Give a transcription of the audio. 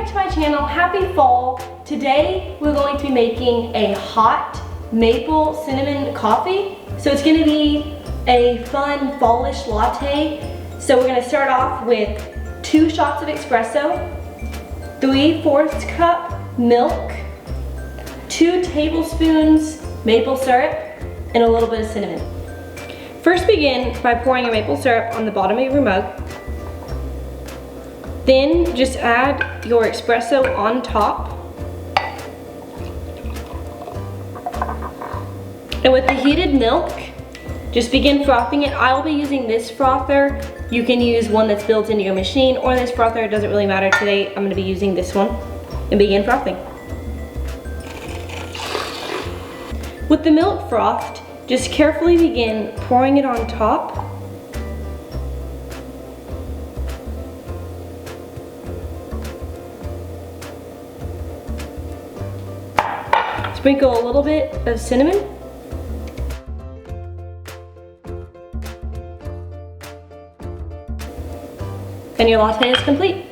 back to my channel. Happy fall. Today we're going to be making a hot maple cinnamon coffee. So it's going to be a fun fallish latte. So we're going to start off with 2 shots of espresso, 3/4 cup milk, 2 tablespoons maple syrup, and a little bit of cinnamon. First begin by pouring your maple syrup on the bottom of your mug. Then just add your espresso on top. And with the heated milk, just begin frothing it. I will be using this frother. You can use one that's built into your machine or this frother, it doesn't really matter. Today I'm gonna be using this one and begin frothing. With the milk frothed, just carefully begin pouring it on top. Sprinkle a little bit of cinnamon. And your latte is complete.